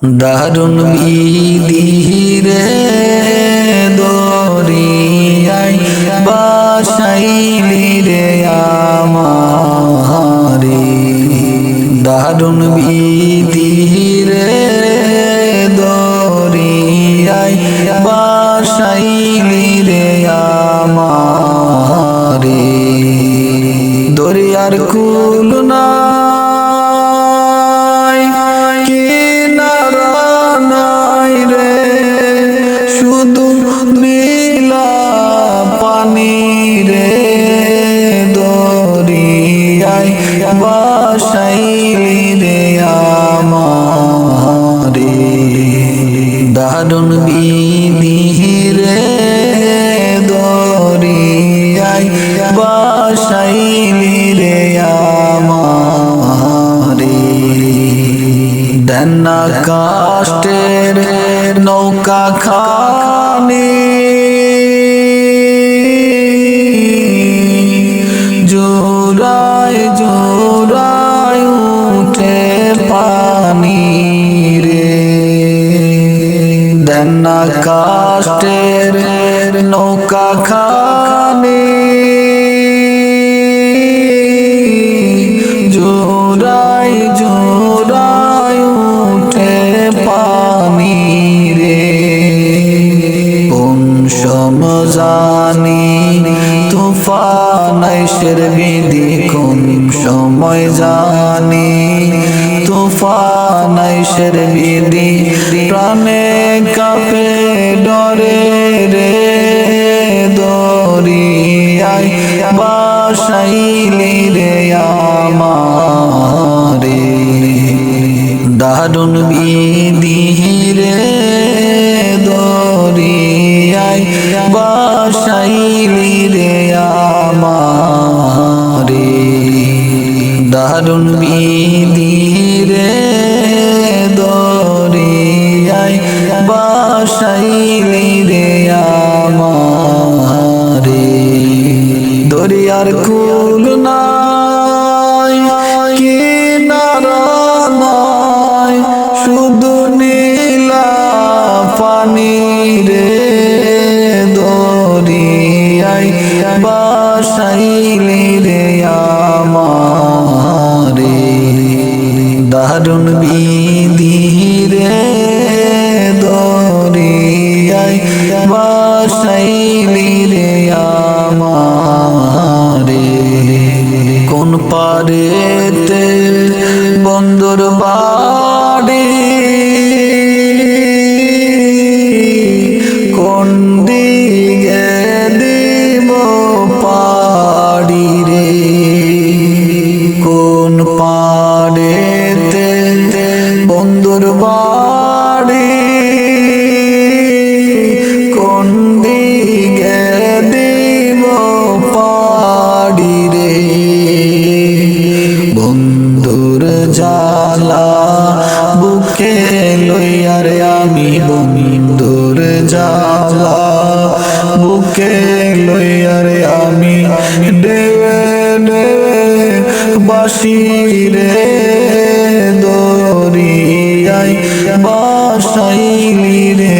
দারুণ বিধিরে দরিয়াই বাসাইলি রে আমারে, দারুণ বিধিরে দরিয়াই বাসাইলি রে আমারে। দরিয়ার কুল নাই কিনারা নাই রে, শুধু নীলা পানি রে, দরিয়ায় বাসাইলি রে আমারে। দারুণ বিধিরে দরিয়ায় বাসাইলি রে আমারে। দেন না কাষ্টের নৌকা খানি, জোড়ায় জোড়ায় উঠে পানি রে। দেন না কাষ্টের নৌকা খানি, জোড়ায় জোড়ায় উঠে পানি রে। কোন সমজানি তুফান আইসের বিধি, কোন সময় জানি তুফান আইসের বিধি, প্রাণে কাঁপে ডরে রে, দরিয়ায় বাসাইলি রে আমারে। দারুণ বিধিরে দরিয়ায় বাসাইলি রে আমারে। দারুণ বিধিরে দরিয়ায় বাসাইলি রে আমারে। দরিয়ার কুল নাই কিনারা নাই, শুধু নীলা পানি রে, দরিয়ায় বাসাইলি রে আমারে। দারুণ বিধিরে দরিয়ায় বাসাইলি রে আমারে। কোন পারেতে বন্দর বাড়ি, কোন দিকে দিব পাড়ি রে। কোন পারেতে বন্দর বাড়ি, কোন দিকে দিব পাড়ি রে। বন্ধুর জালা বুকে লইয়ারে আমি, বন্ধুর জালা বুকে লইয়ারে আমি, দেবে দেবে বাসি রে, দরিয়ায় বাসাইলি রে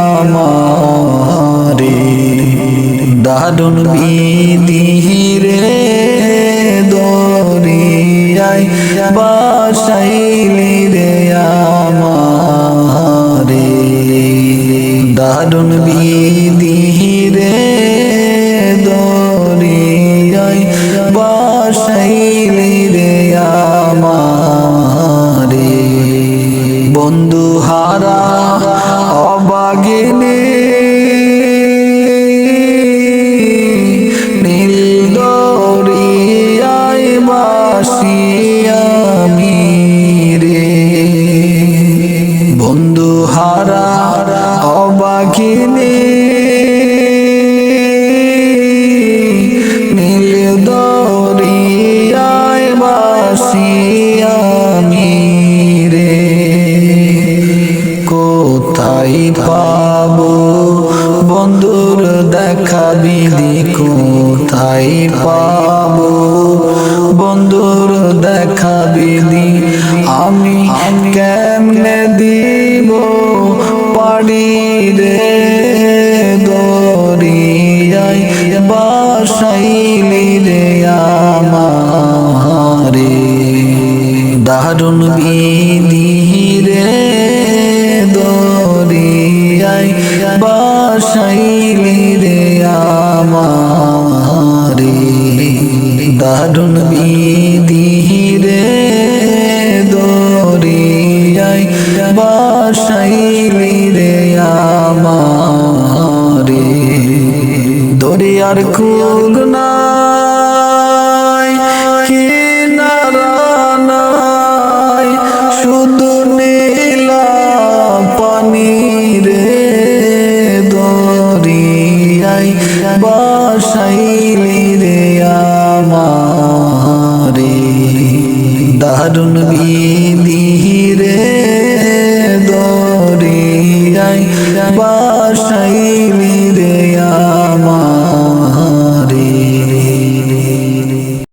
আমারে। দারুণ বিধিরে দরিয়ায় বাসাইলি রে আমারে। দারুণ বিধিরে দরিয়ায় বাসাইলি রে আমারে। বন্ধু হারা অবাগিনী নীল দরিয়ায় বাসি আমি রে। বন্ধু হারা অবাগিনী নীল দরিয়ায় বাসি আমি রে। কোথায় পাবো বন্ধুর দেখা বিধি, কোথায় পাবো বন্ধুর দেখা বিধি, আমি কেমনে দি দিব পাড়ি রে দরিয়ায় বাসাইলি রে আমারে দারুণ বিধি রে দরিয়ায় বাসাইলি রে আমারে দারুণ বিধি রে দরিয়ায় বাসাইলি রে আমারে দরিয়ার কুল নাই কিনারা নাই শুধু নীলা পানি রে দরিয়ায় বাসাইলি রে আমারে দারুণ বিধি রে দরিয়ায় বাসাইলি